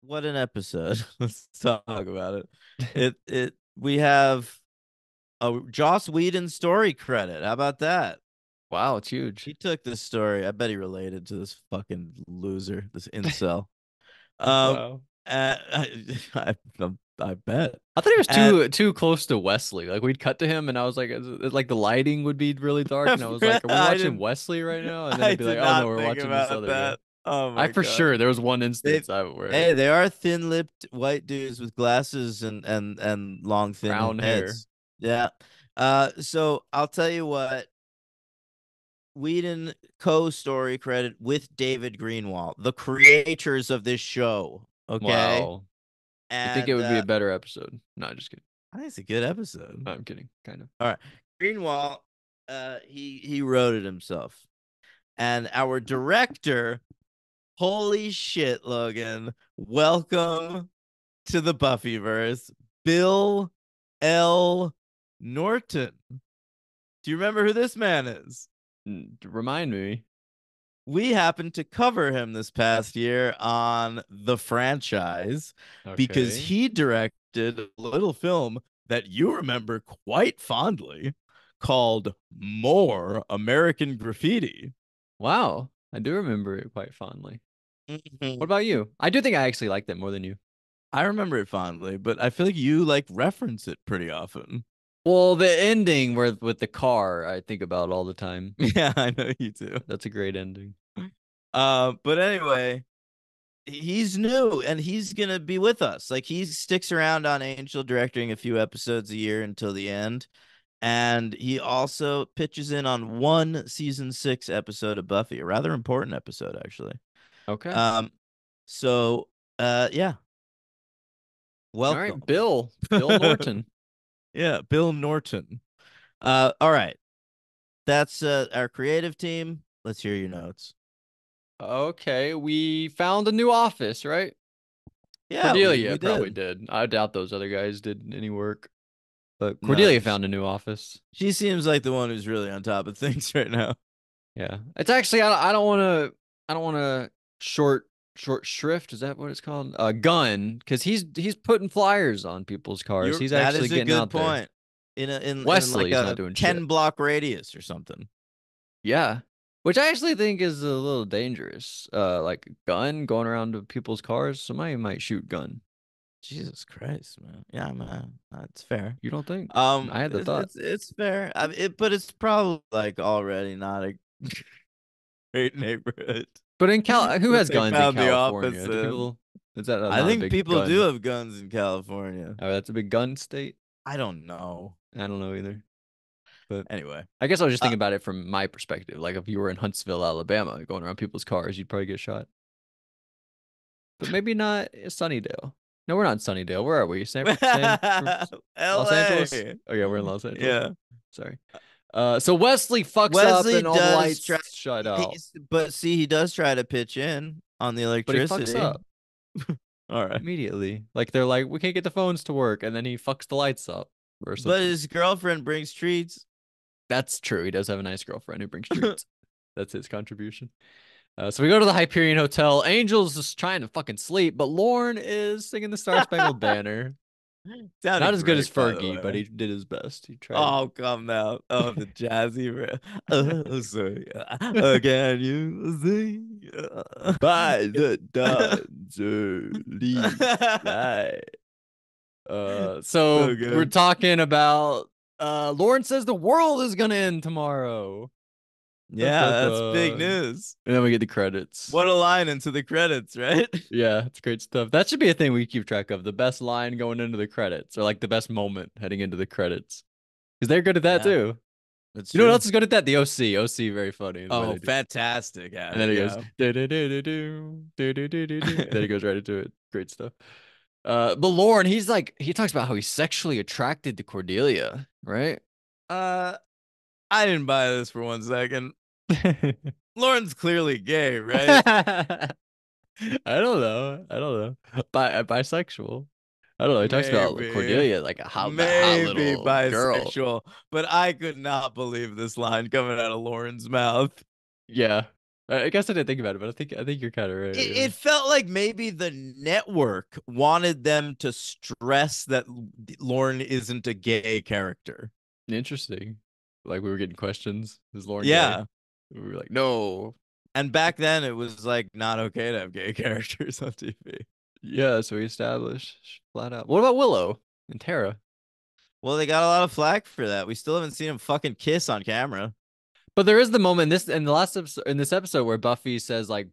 what an episode. Let's talk about it. We have a Joss Whedon story credit. How about that? Wow, it's huge. He took this story. I bet he related to this fucking loser, this incel. Um, Wow. I bet. I thought he was And too close to Wesley. Like we'd cut to him, and I was like, like the lighting would be really dark, and I was like, "Are we I watching didn't. Wesley right now?" And then I it'd be like, did "Oh no, not we're think watching this about other guy." that. Oh I my for god. sure there was one They instance I where Hey, they are thin-lipped white dudes with glasses and long thin brown hair. heads. Yeah. So I'll tell you what, Whedon co-story credit with David Greenwald, the creators of this show. Okay. Wow. You think it And would be a better episode? No, just kidding. I think it's a good episode. No, I'm kidding. Kind of. All right. Greenwald, he wrote it himself. And our director, holy shit, Logan, welcome to the Buffyverse, Bill L. Norton. Do you remember who this man is? Remind me. We happened to cover him this past year on The Franchise because Okay. he directed a little film that you remember quite fondly called More American Graffiti. Wow. I do remember it quite fondly. What Mhm. about you? I do think I actually liked it more than you. I remember it fondly, but I feel like you like reference it pretty often. Well, the ending where with the car, I think about all the time. Yeah, I know you do. That's a great ending. But anyway, he's new and he's gonna be with us. Like he sticks around on Angel, directing a few episodes a year until the end. And he also pitches in on one season 6 episode of Buffy, a rather important episode, actually. Okay. Um, so yeah, All right, welcome. Bill Norton. Yeah, Bill Norton. All right. That's our creative team. Let's hear your notes. Okay, we found a new office, right? Yeah, we Cordelia probably did. did. I doubt those other guys did any work, but No, Cordelia found a new office. she seems like the one who's really on top of things right now. Yeah, it's actually I don't want to short shrift. Is that what it's called? Gun, because he's putting flyers on people's cars. You're He's That actually is a getting good out there. point. In like Wesley's not a doing shit. 10 block radius or something. Yeah. Which I actually think is a little dangerous. Like gun going around to people's cars. Somebody might shoot gun. Jesus Christ, man. Yeah, man. That's fair. You don't think? I had the It's thought. fair. But it's probably like already not a great neighborhood But in Cal, who that has they guns in found the office California? Do in. people? Is that I not a think big people do gun? have guns in California. Oh, that's a big gun state. I don't know. I don't know either. But Anyway, I guess I was just uh, thinking about it from my perspective. Like if you were in Huntsville, Alabama, going around people's cars, you'd probably get shot. But maybe not Sunnydale. No, we're not in Sunnydale. Where are we? Los Angeles? L.A. Oh yeah, we're in Los Angeles. Yeah. Sorry. So Wesley fucks up Wesley and all the does try, lights shut out. but see, he does try to pitch in on the But he fucks electricity. up All right. immediately. Like they're like, we can't get the phones to work, and then he fucks the lights up or But something. his girlfriend brings treats. That's true. He does have a nice girlfriend who brings treats. That's his contribution. So we go to the Hyperion Hotel. Angel's just trying to fucking sleep, but Lorne is singing the Star Spangled Banner. Not Sounded as good as great, by the Fergie, but way. he did his best. He tried. Oh, come now. Oh, the jazzy. Oh, sorry. Can you see? By the dawn's early light. So So we're good. talking about Lawrence says the world is gonna end tomorrow. Da, Yeah, da, that's big da. news. And then we get the credits. What a line into the credits, right? Yeah, it's great stuff. That should be a thing we keep track of. The best line going into the credits, or like the best moment heading into the credits. Because they're good at that Yeah, too. that's You know what true. else is good at that? The OC. OC very funny the way Oh, they do. fantastic at And then it. he goes, Yeah. do do do do do do do do do do. Then he goes right into it. Great stuff. But Lauren, he's like he talks about how he's sexually attracted to Cordelia, right? Uh, I didn't buy this for 1 second. Lauren's clearly gay, right? I don't know. I don't know. Bisexual. I don't know. He talks about Maybe. Cordelia like a hot Maybe little girl. bisexual, but I could not believe this line coming out of Lauren's mouth. Yeah, I guess I didn't think about it, but I think you're kind of right. Yeah. It felt like maybe the network wanted them to stress that Lauren isn't a gay character. Interesting. Like we were getting questions. Is Lauren gay? Yeah. We were like, no. And back then it was like not okay to have gay characters on TV. Yeah, so we established flat out. What about Willow and Tara? Well, they got a lot of flack for that. We still haven't seen them fucking kiss on camera. But there is the moment in the last episode in this episode where Buffy says like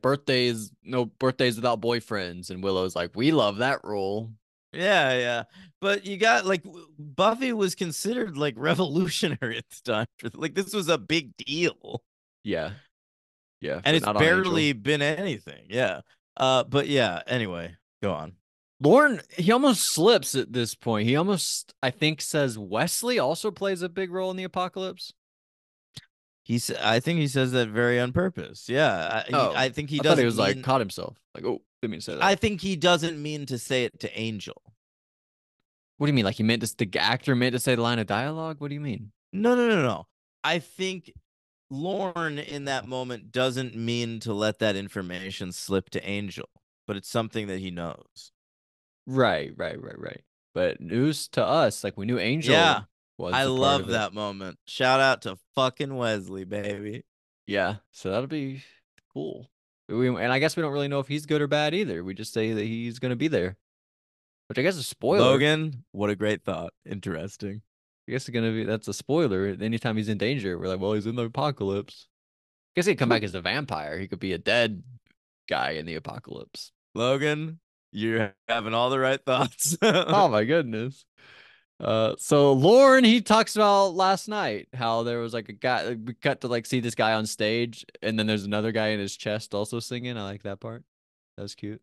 birthdays, no birthdays without boyfriends, and Willow's like, we love that rule. Yeah, yeah. But you got like Buffy was considered like revolutionary at the time. Like this was a big deal. Yeah, yeah, And but it's not on Angel. barely been anything. Yeah. But yeah, anyway, go on. Lauren, he almost slips at this point. He almost, I think, says Wesley also plays a big role in the apocalypse. I think he says that very on purpose. Yeah. I Oh, think he I thought he doesn't was like mean caught himself. Like, oh, didn't mean to say I that. think he doesn't mean to say it to Angel. What do you mean? Like he meant to, the actor meant to say the line of dialogue? What do you mean? No, no, no, no. I think Lorne in that moment doesn't mean to let that information slip to Angel, but it's something that he knows. Right, right, right, right. But news to us, like we knew Yeah. Angel I was a part love of it. that moment. Shout out to fucking Wesley, baby. Yeah, so that'll be cool. And I guess we don't really know if he's good or bad either. We just say that he's gonna be there, which I guess is a spoiler. Logan, what a great thought. Interesting. I guess it's gonna be that's a spoiler. Anytime he's in danger, we're like, well, he's in the apocalypse. I guess he'd come back as a vampire. He could be a dead guy in the apocalypse. Logan, you're having all the right thoughts. Oh my goodness. So Lauren, he talks about last night how there was like a guy. We got to like see this guy on stage, and then there's another guy in his chest also singing. I like that part. That was cute.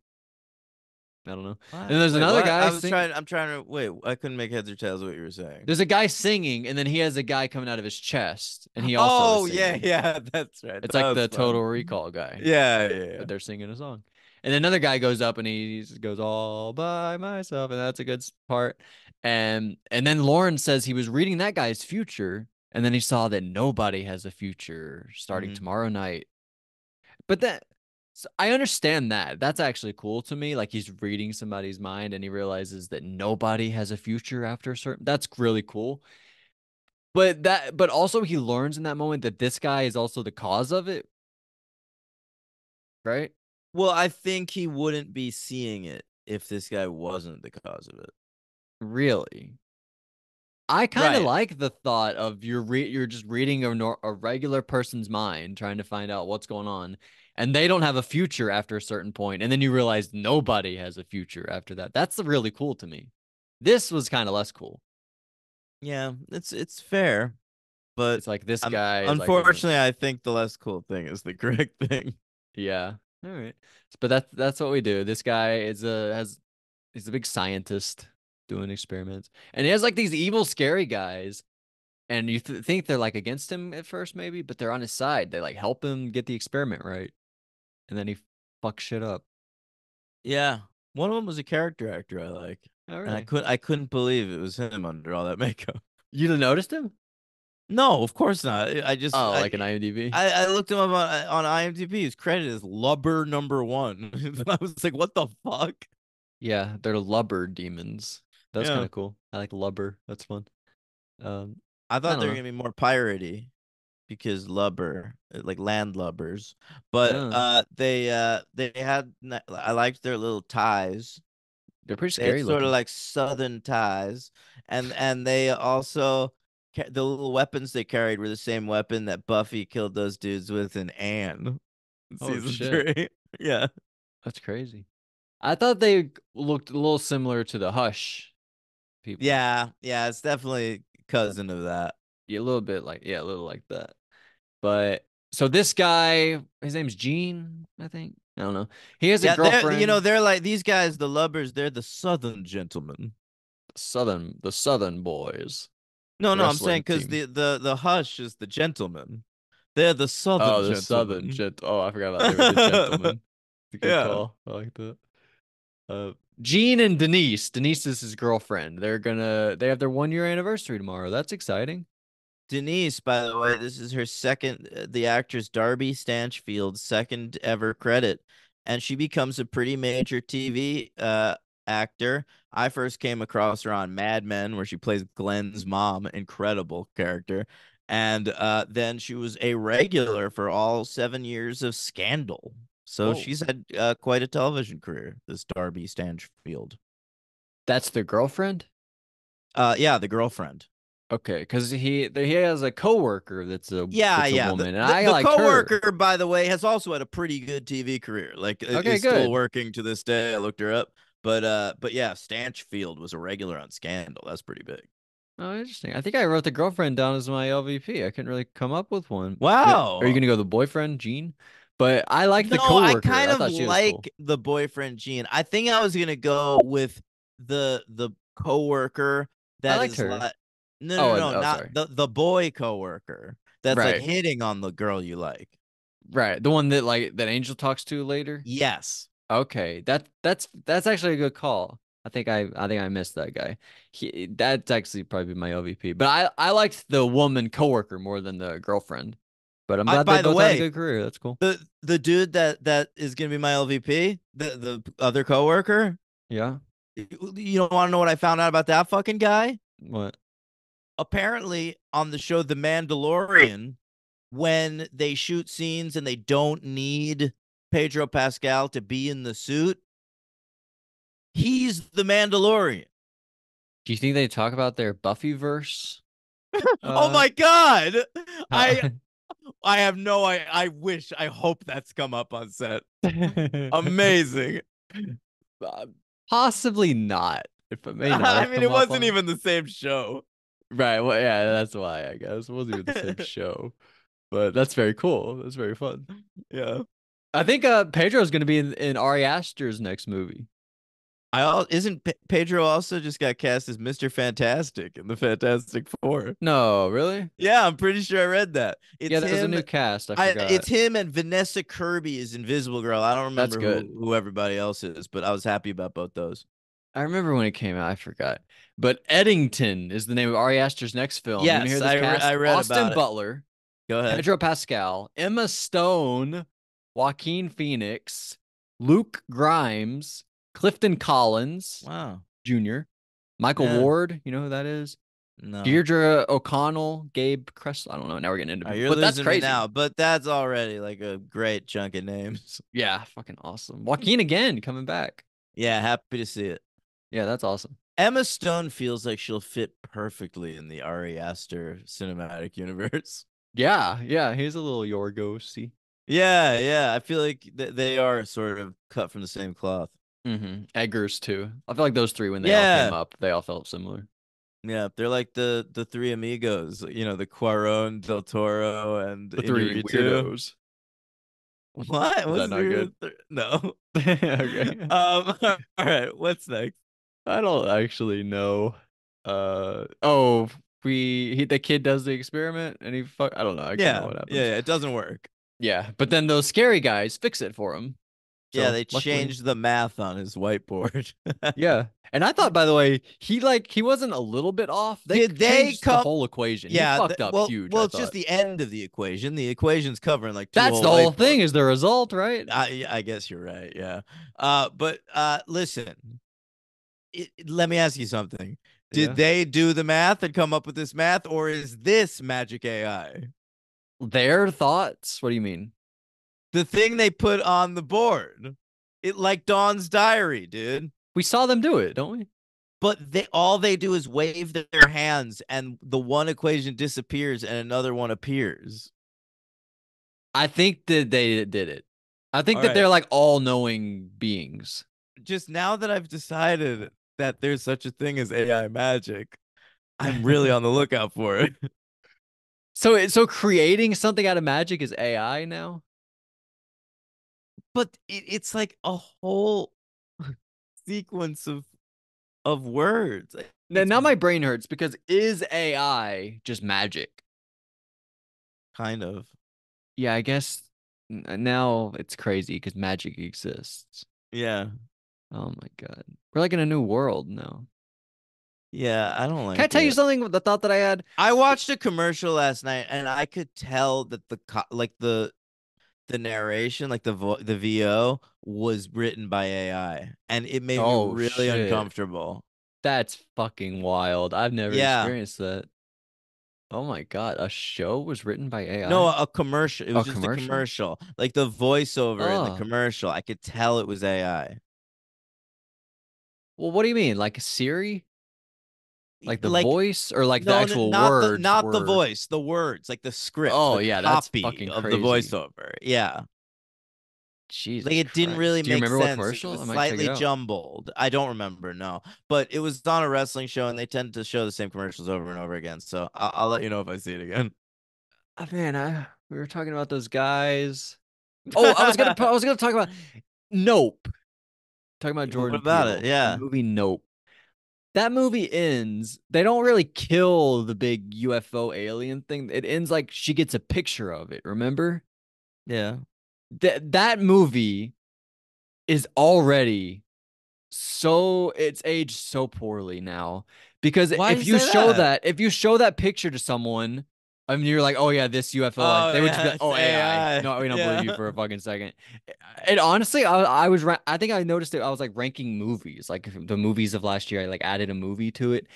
I don't know. And then What? there's Wait, another what? guy sing. I'm trying to wait. I couldn't make heads or tails of what you were saying. There's a guy singing, and then he has a guy coming out of his chest, and he also is Oh, yeah, singing. yeah, that's right. It's That like was the Total fun. Recall guy, Yeah, yeah, yeah. but they're singing a song. And another guy goes up and he goes all by myself, and that's a good part. And then Lauren says he was reading that guy's future, and then he saw that nobody has a future starting Mhm. tomorrow night. But that so I understand that. That's actually cool to me. Like he's reading somebody's mind and he realizes that nobody has a future after a certain. That's really cool. But also he learns in that moment that this guy is also the cause of it, right? Well, I think he wouldn't be seeing it if this guy wasn't the cause of it. Really. I kind of Right. like the thought of you're just reading a regular person's mind trying to find out what's going on and they don't have a future after a certain point and then you realize nobody has a future after that. That's really cool to me. This was kind of less cool. Yeah, it's fair, but It's like this I'm guy is like unfortunately I think the less cool thing is the correct thing. yeah. All right. But that's what we do. This guy is a has he's a big scientist doing experiments. And he has like these evil scary guys and you think they're like against him at first maybe, but they're on his side. They like help him get the experiment right. And then he fucks shit up. Yeah. One of them was a character actor I like. Oh, And really? I couldn't believe it was him under all that makeup. You didn't noticed him? No, of course not. I just Oh, like an IMDb? I looked him up on IMDb. His credit is Lubber number one. I was like, what the fuck? Yeah, they're lubber demons. That's kind Yeah. of cool. I like lubber. That's fun. Um, I I thought don't they were know. gonna be more piratey because lubber, like landlubbers. But Oh, they had I liked their little ties. they're pretty They had scary sort of looking. like southern ties, and they also the little weapons they carried were the same weapon that Buffy killed those dudes with in Anne in Oh season shit. 3. Yeah. That's crazy. I thought they looked a little similar to the Hush people. Yeah, yeah, it's definitely cousin of that. Yeah, a little bit like yeah, a little like that. But so this guy, his name's Gene, I think. I don't know. He has a Yeah, girlfriend. they're like these guys, the lubbers, they're the southern gentlemen. The Southern boys, No, the no, I'm saying wrestling because team. the hush is the gentleman. They're the southern Oh, the Southern gentlemen. gent. Oh, I forgot about they were the gentlemen. It's a good Yeah. call. I like that. Gene and Denise. Denise is his girlfriend. They have their 1 year anniversary tomorrow. That's exciting. Denise, by the way, this is her second, the actress Darby Stanchfield's second ever credit, and she becomes a pretty major TV actor. I first came across her on Mad Men, where she plays Glenn's mom, incredible character, and then she was a regular for all 7 years of Scandal. So Whoa. she's had quite a television career, this Darby Stanchfield. That's the girlfriend? Yeah, the girlfriend. Okay, because he has a coworker Yeah, that's a yeah. woman, and The I the liked her. coworker, by the way, has also had a pretty good TV career. Like, Okay, is still good. working to this day. I looked her up, but yeah, Stanchfield was a regular on Scandal. That's pretty big. Oh, interesting. I think I wrote the girlfriend down as my LVP. I couldn't really come up with one. Are you Wow. gonna go the boyfriend, Gene? But I liked the No, I coworker. kind I of thought she was cool. like the boyfriend Gene. I think I was gonna go with the coworker I that liked is her. like, no, Oh, no, no, oh, not sorry. the boy coworker that's like Right, hitting on the girl you like. right. The one that that Angel talks to later. Yes. Okay, that's actually a good call. I think I missed that guy. That's actually probably my LVP. But I liked the woman coworker more than the girlfriend. But I'm glad they By the both had a way, good career. That's cool. the dude that is gonna be my LVP, the other coworker. Yeah. You don't want to know what I found out about that fucking guy? What? Apparently, on the show The Mandalorian, when they shoot scenes and they don't need Pedro Pascal to be in the suit, he's the Mandalorian. Do you think they talk about their Buffy verse? Oh Uh, my god! how- I have no I hope that's come up on set. Amazing. Uh, Possibly not. If it may not I have mean, come it up wasn't on. even the same show. Right. Well, yeah, that's why I guess it wasn't even the same show. But that's very cool. That's very fun. Yeah. I think Pedro's gonna be in Ari Aster's next movie. Isn't Pedro also just got cast as Mr. Fantastic in the Fantastic Four? No, really? Yeah, I'm pretty sure I read that. Yeah, It's there was a him. new cast. I It's forgot. him and Vanessa Kirby is Invisible Girl. I don't That's remember good. who everybody else is, but I was happy about both those. I remember when it came out. I forgot. But Eddington is the name of Ari Aster's next film. You want to hear Yes, this I cast? read Austin about it. Butler, Go ahead. Pedro Pascal, Emma Stone, Joaquin Phoenix, Luke Grimes, Clifton Collins Wow. Jr., Michael Yeah. Ward. You know who that is? No. Deirdre O'Connell, Gabe Crest. I don't know. Now we're getting into people, You're but that's losing me crazy. now, but that's already like a great chunk of names. Yeah, fucking awesome. Joaquin again coming back. Yeah, happy to see it. Yeah, that's awesome. Emma Stone feels like she'll fit perfectly in the Ari Aster cinematic universe. Yeah, yeah, he's a little Yorgosy. Yeah, yeah. I feel like they are sort of cut from the same cloth. Eggers too. I feel like those three when they all came Yeah, up, they all felt similar. yeah. They're like the three amigos. You know, the Cuarón, Del Toro, and The three Inarritu. weirdos. What? Is that What's not good? no? Okay. All right. What's next? I don't actually know. Oh, the kid does the experiment and he fuck. I don't know. I can't remember Yeah, what yeah, happens. yeah. It doesn't work. Yeah, but then those scary guys fix it for him. Yeah, So they luckily, changed the math on his whiteboard. yeah. And I thought, by the way, he wasn't a little bit off. They Did they changed the come? whole equation. He Yeah. fucked up huge, Well, I it's just thought. the end of the equation. The equation's covering like two That's whole the whole whiteboards. thing is the result, right? I guess you're right. Yeah. But listen, let me ask you something. Did Yeah. they do the math and come up with this math, or is this magic AI? Their thoughts? What do you mean? The thing they put on the board. It like Dawn's diary, dude. We saw them do it, don't we? But all they do is wave their hands, and the one equation disappears and another one appears. I think that they did it. I think All that right. they're like all-knowing beings. Just now that I've decided that there's such a thing as AI magic, I'm really on the lookout for it. So creating something out of magic is AI now? But it's like a whole sequence of words. Now, It's now my brain hurts because is AI just magic? kind of. Yeah, I guess now it's crazy because magic exists. Yeah. Oh my God. We're like in a new world now. Yeah, I don't Can I like tell you it. something? The thought that I had. I watched a commercial last night and I could tell that like the narration, like the VO was written by AI and it made me Oh really shit, uncomfortable. that's fucking wild. I've never Yeah. experienced that. Oh my God, a show was written by No, AI? a commercial. It was A just a commercial? commercial. Like the voiceover in the Oh, commercial, I could tell it was AI. well, what do you mean? Like Siri? Like the Like voice or like the no, actual not the words not the were? voice, the words, like the script, Oh the yeah, that's copy fucking of the crazy. voiceover. Yeah. Like Jesus it didn't really Christ. Do you make remember what sense. It commercial? was I might check it slightly out. jumbled. I don't remember, no. But it was on a wrestling show and they tend to show the same commercials over and over again. So I'll let you know if I see it again. Oh, man, we were talking about those guys. Oh, I was gonna talk about Nope. Talking about What Jordan about it? Peele, the Yeah. movie Nope. That movie ends. They don't really kill the big UFO alien thing. It ends like she gets a picture of it. Remember? Yeah. That movie is already so it's aged so poorly now because Why do you say that? if you show that picture to someone, I mean, you're like, oh yeah, this UFO, Oh they would just be yeah, like, it's oh AI, AI. no, we don't believe you Yeah. for a fucking second. And honestly, I think I noticed it. I was like ranking movies, like the movies of last year. I like added a movie to it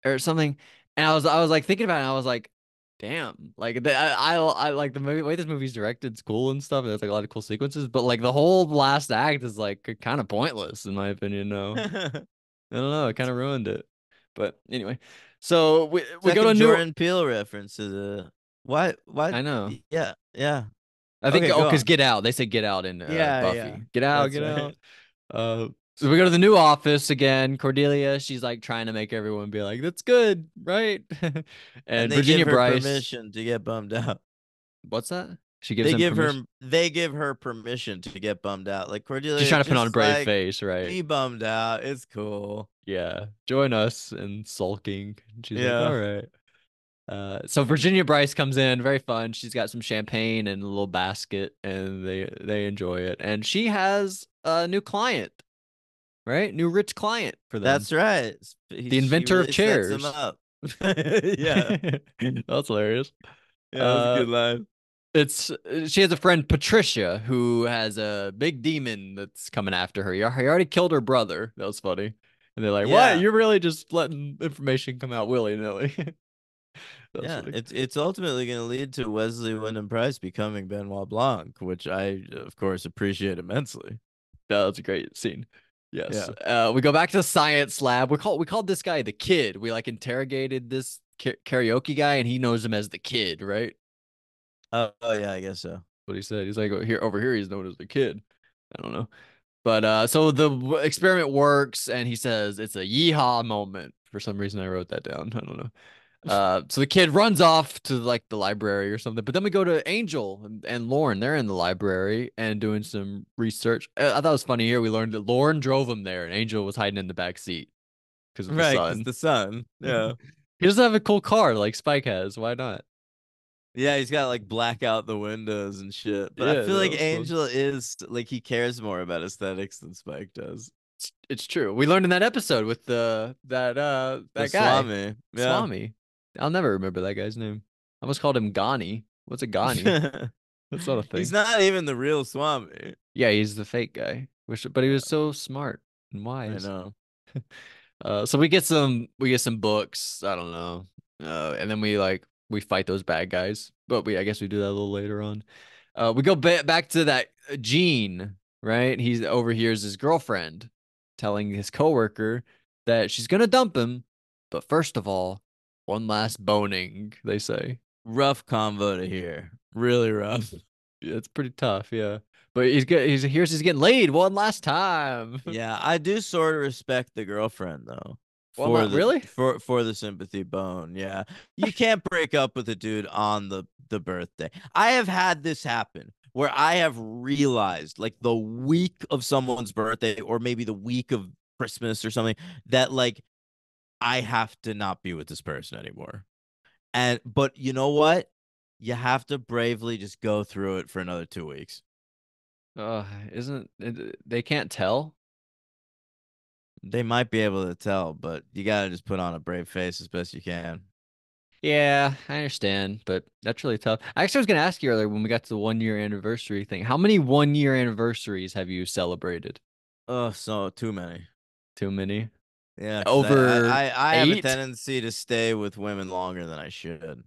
or something, and I was like thinking about it. And I was like, damn, like I like the movie, way this movie's directed. It's cool and stuff. There's like a lot of cool sequences, but like the whole last act is like kind of pointless in my opinion. No, I don't know. It kind of ruined it. But anyway, so we go to Second new. Jordan Peele reference to the why I know. yeah, yeah. I think Okay, go because on. Get Out. They say Get Out in Yeah, yeah. Buffy. Get out, That's get right. out. So we go to the new office again. Cordelia, she's like trying to make everyone be like, "That's good, right?" And And they give Virginia her Bryce, permission to get bummed out. what's that? She gives him permission. They give her permission to get bummed out. Like She's Cordelia, trying to put on a just brave like face, right? be bummed out. It's cool. Yeah. Join us in sulking. And she's like, Yeah. all right. So Virginia Bryce comes in, very fun. She's got some champagne and a little basket, and they enjoy it. And she has a new client, right? New rich client for them. That's right. The She inventor of really sets him chairs. up. Yeah. That's hilarious. Yeah, that was a Uh, good line. it's she has a friend Patricia who has a big demon that's coming after her. He already killed her brother. That was funny. And they're like, "What? Yeah. You're really just letting information come out willy-nilly." That was Yeah, funny. it's ultimately going to lead to Wesley Wyndham Price becoming Benoit Blanc, which I, of course, appreciate immensely. That was a great scene. Yes. Yeah. We go back to the science lab. We called this guy the kid. We like interrogated this karaoke guy, and he knows him as the kid, right? Oh yeah, I guess so. What he said. He's like, "Oh, here over here, he's known as the kid." I don't know. But so the experiment works, and he says it's a yeehaw moment. For some reason, I wrote that down. I don't know. So the kid runs off to like the library or something. But then we go to Angel and Lauren. They're in the library and doing some research. I thought it was funny here. We learned that Lauren drove him there, and Angel was hiding in the back seat because of the Right, because sun. the son. Yeah. He doesn't have a cool car like Spike has. Why not? Yeah, he's got like black out the windows and shit. But I Yeah, feel that like was fun. Angel is like he cares more about aesthetics than Spike does. It's true. We learned in that episode with The that guy, Swami. Yeah. Swami. I'll never remember that guy's name. I almost called him Ghani. What's a Ghani? That's not a He's thing. not even the real Swami. Yeah, he's the fake guy. But he was so smart and I wise. know. So we get some books. I don't know. And then we fight those bad guys. But I guess we do that a little later on. We go back to that Gene, right? He overhears his girlfriend telling his coworker that she's gonna dump him, but first of all, one last boning, they say. Rough convo to hear. Really rough. Yeah, it's pretty tough, yeah. But he's getting laid one last time. Yeah, I do sort of respect the girlfriend though. One last really? For the sympathy bone. Yeah. You can't break up with a dude on the birthday. I have had this happen where I have realized like the week of someone's birthday or maybe the week of Christmas or something that like I have to not be with this person anymore. And but you know what? You have to bravely just go through it for another 2 weeks. Isn't they can't tell? They might be able to tell, but you gotta just put on a brave face as best you can. Yeah, I understand, but that's really tough. I actually was gonna ask you earlier when we got to the 1 year anniversary thing. How many 1 year anniversaries have you celebrated? Oh, so too many. Too many? Yeah, because Over I have a 8? tendency to stay with women longer than I should.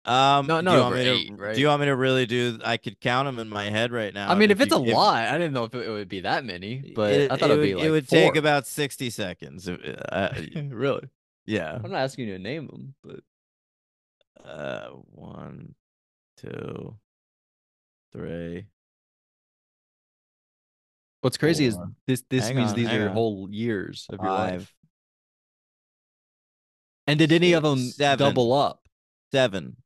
No, Do not you want over me 8, to right? really do? I could count them in my head right I now. mean, if If it's you a if lot, I didn't know if it would be that many, but it I thought it'd be it like would take 4. about 60 seconds. Really? Yeah. I'm not asking you to name them, but One, two, three, what's crazy is four. this means these Hang are on. whole years of your Five, life. And did any of six, them double seven, up? seven.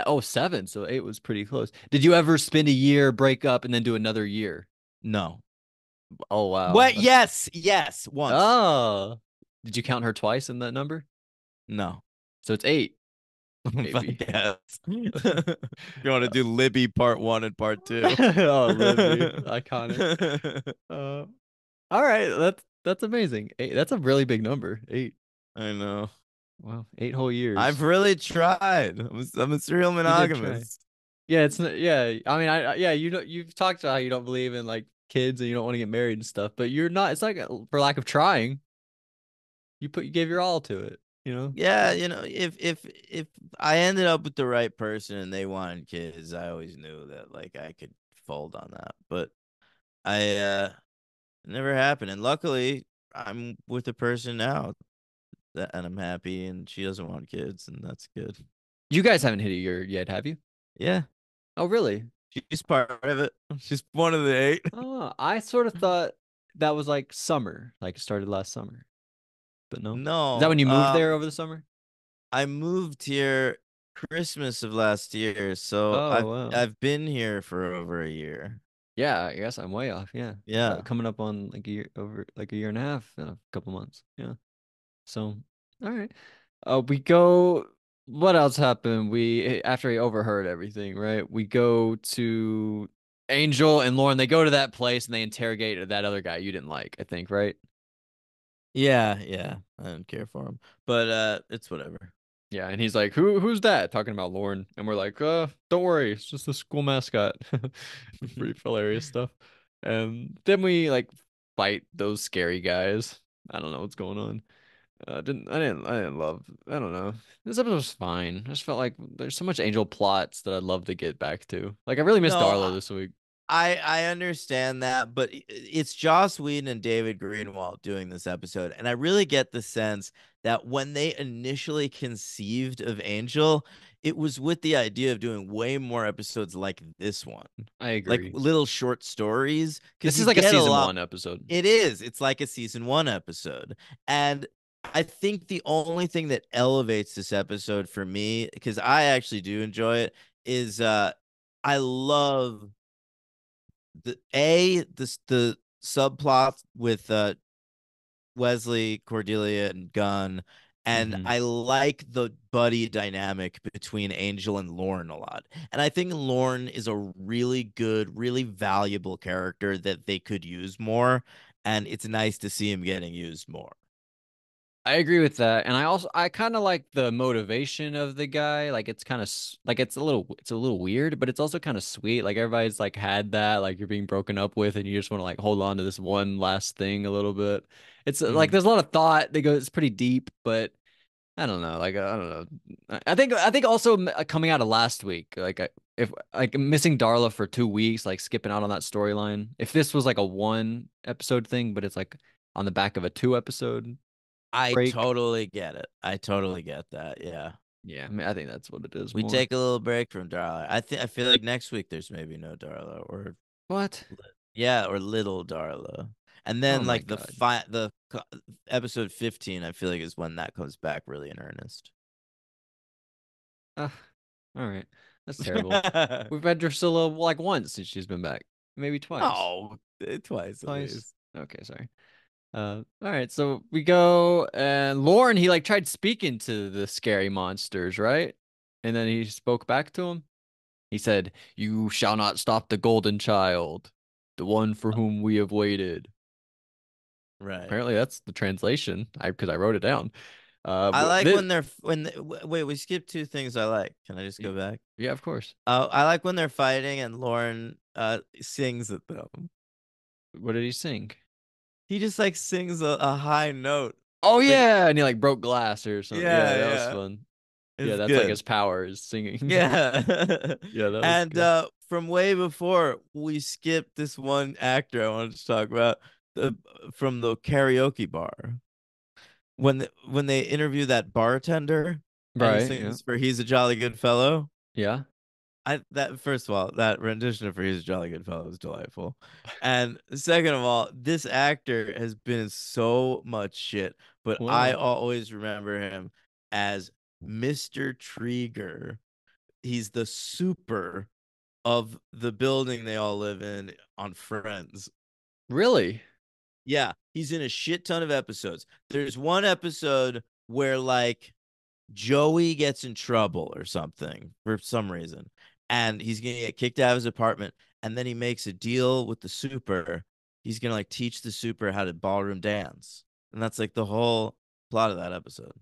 Oh, 7, so 8 was pretty close. Did you ever spend a year, break up, and then do another year? No. Oh wow. What? Yes, yes, once. Oh. Did you count her twice in that number? No. So it's 8, If I maybe. guess. If you want to do Libby part one and part two. Oh, Libby, I iconic. Uh, all right, that's amazing. 8, that's a really big number. 8. know. Wow, 8 whole I've years. really tried. I'm a serial You did try. monogamist. Yeah, it's not, yeah. I mean, yeah, you've talked about how you don't believe in like kids and you don't want to get married and stuff, but you're not. It's like for lack of trying. You gave your all to it, you know? Yeah, if I ended up with the right person and they wanted kids, I always knew that like I could fold on that. But I it never happened. And luckily I'm with a person now and I'm happy and she doesn't want kids and that's good. You guys haven't hit a year yet, have you? Yeah, Oh, really? she's part of it. She's one of the eight. Oh, I sort of thought that was like summer, like it started last summer, but no. Is that No, when you moved there over the summer? I moved here Christmas of last year, so Oh, wow. I've been here for over a year. Yeah, I guess I'm way off. Yeah. Yeah. Coming up on like a year over like a year and a half in a couple months. Yeah. So, all right. We go. What else happened? After he overheard everything, right? We go to Angel and Lauren. They go to that place and they interrogate that other guy you didn't like, I think, right? Yeah, yeah. I don't care for him. But it's whatever. Yeah, and he's like, who's that?" Talking about Lauren, and we're like, don't worry, it's just the school mascot." Pretty hilarious stuff. And then we like fight those scary guys. I don't know what's going on. I didn't love. I don't know. This episode was fine. I just felt like there's so much Angel plots that I'd love to get back to. Like I really missed No, Darla this week. I understand that, but it's Joss Whedon and David Greenwald doing this episode, and I really get the sense that when they initially conceived of Angel, it was with the idea of doing way more episodes like this one, I like agree. little short stories, because This you is like a get a season lot. 1 episode. It is. It's like a season one episode, and I think the only thing that elevates this episode for me, because I actually do enjoy it, is I love the subplot with Wesley, Cordelia, and Gunn, and Hmm. I like the buddy dynamic between Angel and Lorne a lot. And I think Lorne is a really good, really valuable character that they could use more, and it's nice to see him getting used more. I agree with that, and I kind of like the motivation of the guy. Like it's kind of like it's a little weird, but it's also kind of sweet. Like everybody's like had that, like you're being broken up with, and you just want to like hold on to this one last thing a little bit. It's like Mhm. there's a lot of thought that goes. It's pretty deep, but I don't know. Like I don't know. I think also coming out of last week, if like missing Darla for 2 weeks, like skipping out on that storyline. If this was like a 1 episode thing, but it's like on the back of a 2 episode I break. totally get it. I totally get that. Yeah. Yeah, I mean, I think that's what it is We more. take a little break from Darla. I feel like next week there's maybe no Darla or What? yeah, or little Darla. And Oh then my like God. episode 15 I feel like is when that comes back really in earnest. Ugh, all right. That's terrible. We've had Drusilla like once since she's been back. Maybe twice. Oh, twice at Twice. least. Okay, sorry. All right, so we go and Lauren, he like tried speaking to the scary monsters, right? And then he spoke back to him. He said, "You shall not stop the golden child, the one for whom we have waited." Right. Apparently, that's the translation. I because I wrote it down. I like This, when they're wait, we skipped two things I like. Can I just go back? yeah, of course. I like when they're fighting and Lauren sings at them. What did he sing? He just like sings a high note. Oh Like yeah, and he like broke glass or something. Yeah, yeah, that was yeah. fun. Yeah, It's that's like good. his power is singing. Yeah. Yeah, that was And good. from way before, we skipped this one actor I wanted to talk about the from the karaoke bar. When they interview that bartender and he Right. Yeah. sings for He's a Jolly Good Fellow. Yeah. I that first of all, that rendition of For He's a Jolly Good Fellow is delightful. And second of all, this actor has been in so much shit, but I Whoa. always remember him as Mr. Trieger. He's the super of the building they all live in on Friends. Really? Yeah, he's in a shit ton of episodes. There's one episode where like Joey gets in trouble or something for some reason, and he's gonna get kicked out of his apartment, and then he makes a deal with the super. He's gonna like teach the super how to ballroom dance, and that's like the whole plot of that episode.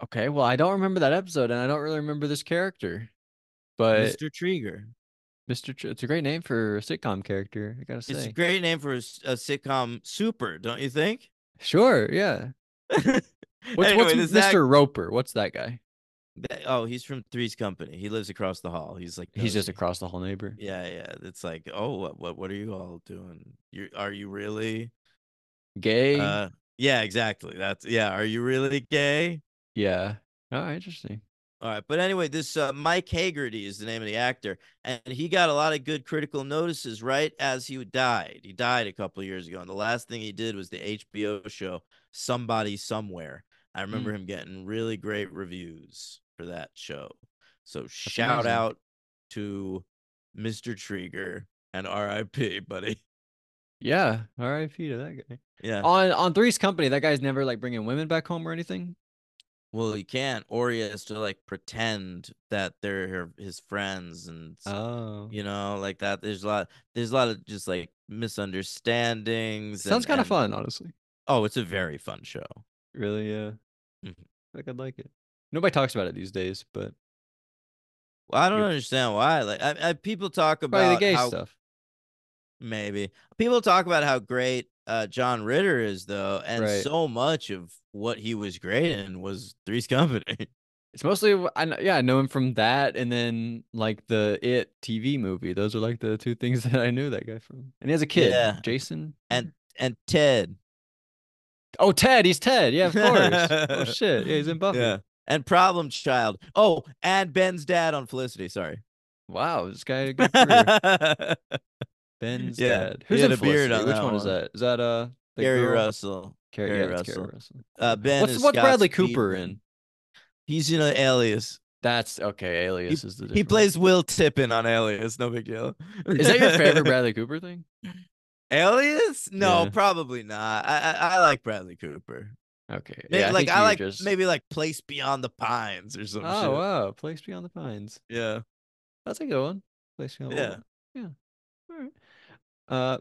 Okay. Well, I don't remember that episode, and I don't really remember this character. But Mr. Trigger. It's a great name for a sitcom character, I gotta It's a say. great name for a sitcom super, don't you think? Sure. Yeah. What's Anyway, this act. Mr. Roper? What's that guy? Oh, he's from Three's Company. He lives across the hall. He's like He's just nosy. across the whole neighbor. Yeah, yeah. It's like, oh, what are you all doing? You are you really? Gay. Uh, yeah, exactly. That's yeah. Are you really gay? Yeah. Oh, interesting. All right, but anyway, this Mike Hagerty is the name of the actor, and he got a lot of good critical notices right as he died. He died a couple of years ago, and the last thing he did was the HBO show Somebody Somewhere. I Hmm, remember him getting really great reviews for that show. So that's shout amazing. out to Mr. Trigger and R.I.P. buddy. Yeah. R.I.P. to that guy. Yeah. On Three's Company, that guy's never like bringing women back home or anything. Well, he can't, or he has to like pretend that they're his friends, and Oh, like that. There's a lot of just like misunderstandings, sounds kind of and fun, honestly. oh, it's a very fun show. Really, yeah. Mhm. Like I'd like it. Nobody talks about it these days, but Well, I don't you understand why. Like, people talk probably the about gay how stuff. maybe people talk about how great John Ritter is, though, and Right. so much of what he was great in was Three's Company. It's mostly yeah, I know him from that and then like the It TV movie. Those are like the two things that I knew that guy from. And he has a kid, Yeah, Jason. and Ted. Oh, Ted, he's Ted. Yeah, of course. Oh shit. Yeah, he's in Buffy. Yeah. And Problem Child. Oh, and Ben's dad on Felicity. Sorry. Wow, this guy had a good career. Ben's Yeah. dad. He Who's had in a beard Felicity? on Which that one is one. that? Is that the Gary girl? Russell. Carrie, Gary yeah, that's Carrie Russell. Russell. Ben is What's Scott Bradley Cooper Speedman. in? He's in an Alias. That's okay, He Alias is the he different one. plays Will Tippin on Alias. No big deal. Is that your favorite Bradley Cooper thing? Alias? No, Yeah. probably not. I like Bradley Cooper. Okay. Maybe Yeah, I like think I you're like just maybe like Place Beyond the Pines or some Oh shit. wow, Place Beyond the Pines. Yeah. That's a good one. Place Beyond Yeah. yeah. All right. Uh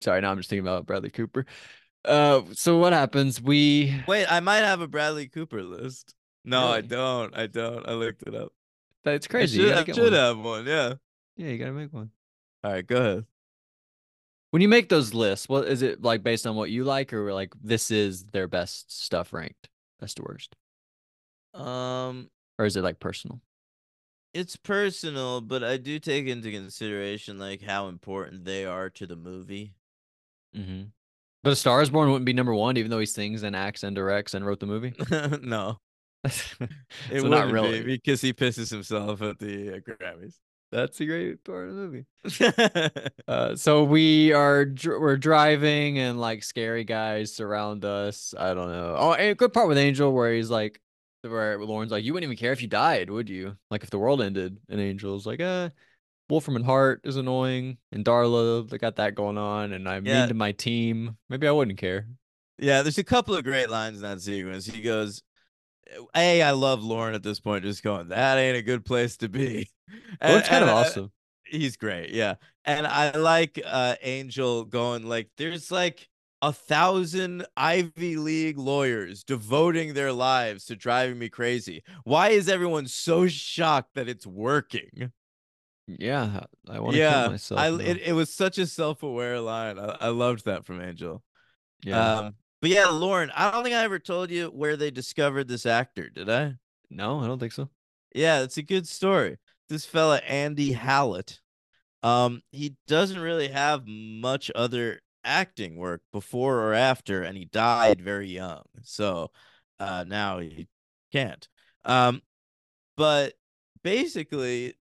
sorry, now I'm just thinking about Bradley Cooper. So what happens? We Wait, I might have a Bradley Cooper list. No, I really don't. I don't. I looked it up. That's I crazy. You should gotta I get should one. have one. Yeah. Yeah, you gotta make one. All right, go ahead. When you make those lists, what is it like based on what you like or like this is their best stuff ranked? Best to worst? Um, Or is it like personal? it's personal, but I do take into consideration like how important they are to the movie. Hmm. But A Star is Born wouldn't be number one, even though he sings and acts and directs and wrote the movie. No, it So not wouldn't be really. because he pisses himself at the Grammys. That's a great part of the movie. So we're driving and like scary guys surround us. I don't know. Oh, and a good part with Angel where he's like, where Lauren's like, you wouldn't even care if you died, would you? Like if the world ended. And Angel's like, Wolfram and Hart is annoying, and Darla, they got that going on, and I'm mean Yeah, to my team. Maybe I wouldn't care. yeah. There's a couple of great lines in that sequence. He goes, "Hey, I love Lauren at this point, just going, that ain't a good place to be," Well, and it's kind and of awesome. He's great, yeah. And I like Angel going like there's like 1,000 Ivy League lawyers devoting their lives to driving me crazy. Why is everyone so shocked that it's working? Yeah, I want to kill Yeah, myself now. it was such a self-aware line. I loved that from Angel. Yeah. But yeah, Lauren, I don't think I ever told you where they discovered this actor, did I? No, I don't think so. Yeah, it's a good story. This fella Andy Hallett. He doesn't really have much other acting work before or after, and he died very young. So now he can't. Um, but basically,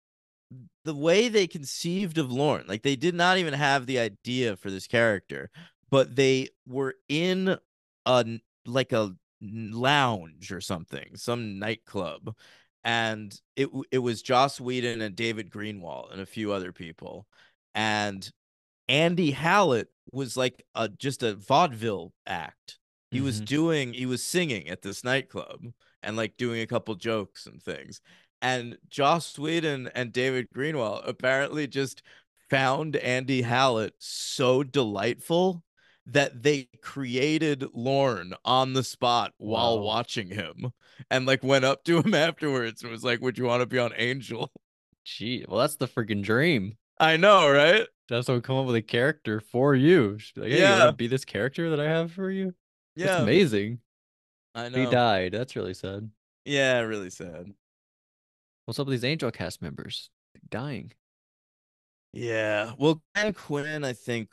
the way they conceived of Lorne, like they did not even have the idea for this character, but they were in a like a lounge or something, some nightclub, and it was Joss Whedon and David Greenwald and a few other people, and Andy Hallett was like a just a vaudeville act. Hmm. He was singing at this nightclub and like doing a couple jokes and things. And Joss Whedon and David Greenwald apparently just found Andy Hallett so delightful that they created Lorne on the spot while Wow. watching him and like went up to him afterwards and was like, "Would you want to be on Angel?" Gee, well, that's the freaking dream. I know, right? Just someone come up with a character for you. She's like, hey, you want to Yeah. be this character that I have for you? That's Yeah. amazing. I He know. died. That's really sad. Yeah, really sad. What's up with these Angel cast members dying? Yeah. Well, Dan Quinn, I think,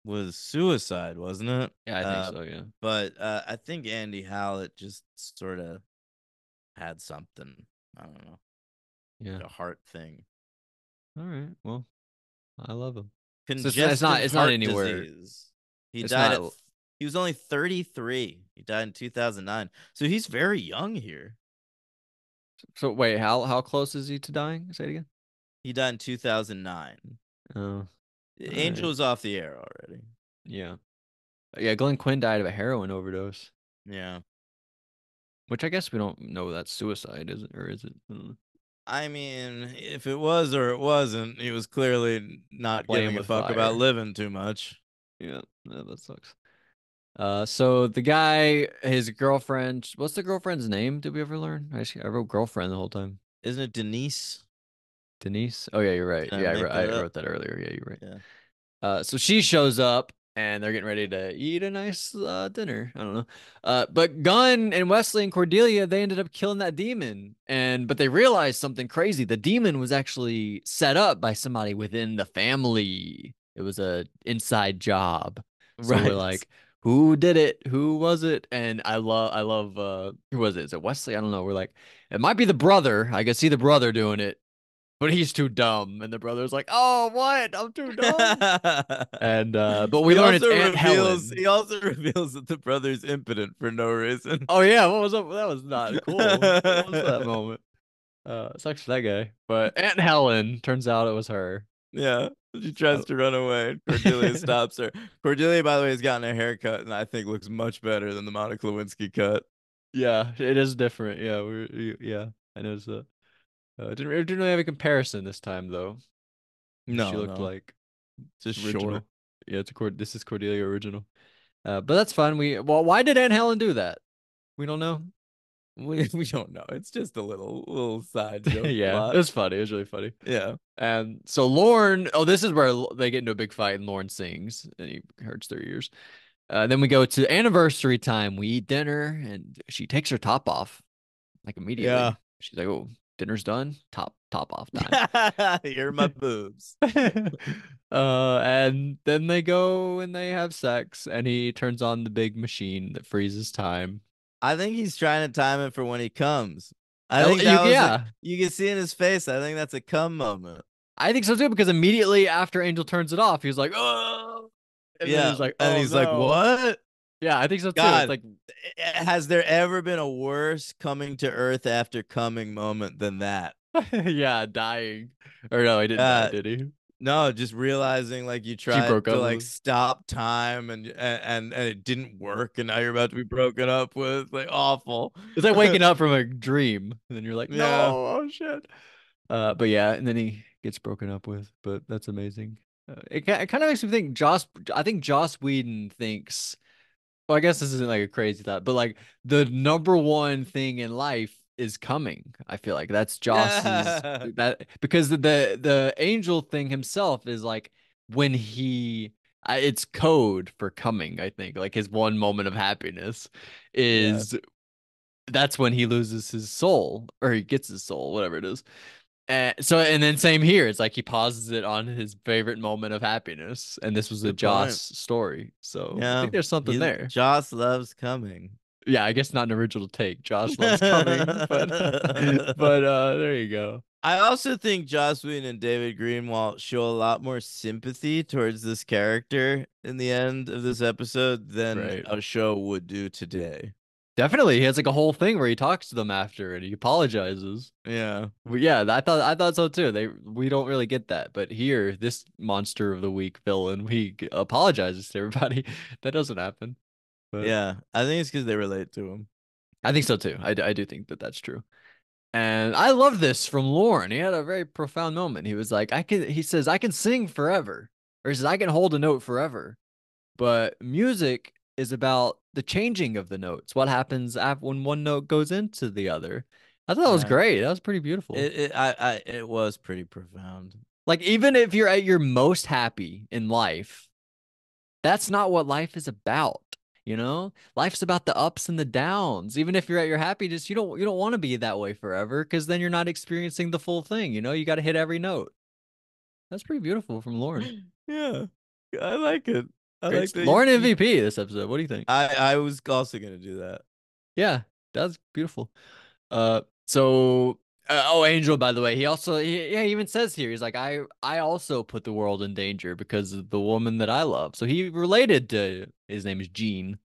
was suicide, wasn't it? Yeah, I think Uh, so. Yeah. but I think Andy Hallett just sort of had something. I don't know, Yeah. like a heart thing. All right. Well, I love him. So it's not Congestive it's not heart anywhere. disease. He It's died not. at he was only 33. He died in 2009. So he's very young here. So wait, how close is he to dying? Say it again. He died in 2009. Oh, all right. Angel's off the air already. Yeah. Yeah, Glenn Quinn died of a heroin overdose, Yeah. which I guess we don't know that's suicide, is it? Or is it? I don't know. I mean, if it was or it wasn't, he was clearly not Playing giving a with fuck about fire. living too much. Yeah, that sucks. So the guy, his girlfriend, what's the girlfriend's name? Did we ever learn? I wrote girlfriend the whole time. Isn't it Denise? Denise? Oh yeah, you're right. Did I Yeah, make that I up? wrote that earlier. Yeah, you're right. Yeah. So she shows up and they're getting ready to eat a nice dinner. I don't know. But Gunn and Wesley and Cordelia, they ended up killing that demon. But they realized something crazy. The demon was actually set up by somebody within the family. It was a inside job. So we're Right. like, who did it? Who was it? And I love who was it? Is it Wesley? I don't know. We're like, it might be the brother. I could see the brother doing it, but he's too dumb. And the brother's like, oh, what? I'm too dumb. And but we learn it's Aunt He Helen. also reveals that the brother's impotent for no reason. Oh yeah, what was up? That was not cool. What was that moment? Sucks for that guy. But Aunt Helen, turns out it was her. Yeah. She tries Oh. to run away. Cordelia stops her. Cordelia, by the way, has gotten a haircut and I think looks much better than the Monica Lewinsky cut. Yeah, it is different. Yeah, yeah. I noticed that. It didn't really have a comparison this time though. She No, looked no. like Just short. original. Yeah, this is Cordelia original. But that's fine. Well, why did Aunt Helen do that? We don't know. We don't know. It's just a little side joke Yeah, it plot. was funny. It was really funny. Yeah. And so Lorne, oh, this is where they get into a big fight and Lorne sings and he hurts their ears. Then we go to anniversary time. We eat dinner and she takes her top off like Yeah. immediately. She's like, "Oh, dinner's done. Top off time." Here are my boobs. And then they go and they have sex and he turns on the big machine that freezes time. I think he's trying to time it for when he comes. I think that was Yeah, you can see in his face. I think that's a come moment. I think so too because immediately after Angel turns it off, he's like, "Oh," and then Yeah. he's like, And "Oh he's like, no." what? Yeah, I think so too. It's God, like, has there ever been a worse coming to Earth after coming moment than that? yeah, dying. Or no, he didn't die, Uh, did he? no, just realizing like you She tried broke to up with like him. stop time and it didn't work, and now you're about to be broken up with. Like awful. It's like waking up from a dream, and then you're like, no, Yeah. oh shit. But yeah, and then he gets broken up with, but that's amazing. It kind of makes me think I think Joss Whedon thinks, well, I guess this isn't like a crazy thought, but like the number one thing in life is coming. I feel like that's Joss's Yeah. that because the angel thing himself is like when it's code for coming, I think. Like his one moment of happiness Yeah. is that's when he loses his soul or he gets his soul, whatever it is. And then same here. It's like he pauses it on his favorite moment of happiness, and this was a Good Joss point. story. So I Yeah. think there's something He there. Joss loves coming. Yeah, I guess not an original take. Joss loves coming, but there you go. I also think Joss Whedon and David Greenwalt show a lot more sympathy towards this character in the end of this episode than Right. a show would do today. Definitely. He has like a whole thing where he talks to them after and he apologizes. Yeah. But yeah, I thought so too. We don't really get that. But here, this monster of the week villain, apologizes to everybody. That doesn't happen. But Yeah. I think it's because they relate to him. I think so too. I do think that that's true. And I love this from Lauren. He had a very profound moment. He was like, he says, I can sing forever. Or he says, I can hold a note forever. But music is about the changing of the notes. What happens when one note goes into the other? I thought that was Yeah. great. That was pretty beautiful. It was pretty profound. Like, even if you're at your most happy in life, that's not what life is about. You know, life's about the ups and the downs. Even if you're at your happiness, you don't want to be that way forever because then you're not experiencing the full thing. You know, you got to hit every note. That's pretty beautiful from Lauren. Yeah. I like it. I Great, like that Lauren MVP this episode. What do you think? I was also gonna do that. Yeah, that's beautiful. So Angel, by the way, he even says here, he's like, I also put the world in danger because of the woman that I love. So he related to his name is Jean.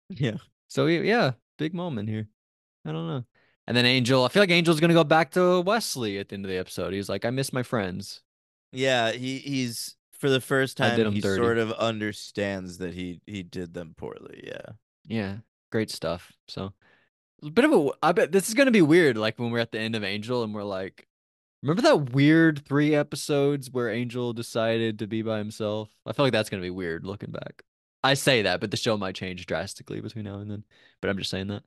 Yeah. So yeah, big moment here. I don't know. And then Angel, I feel like Angel's gonna go back to Wesley at the end of the episode. He's like, I miss my friends. Yeah, he's for the first I did time them he dirty. sort of understands that he did them poorly. Yeah. Yeah, great stuff. So a bit of I bet this is gonna be weird, like when we're at the end of Angel and we're like, remember that weird 3 episodes where Angel decided to be by himself? I feel like that's gonna be weird looking back. I say that, but the show might change drastically between now and then. But I'm just saying that.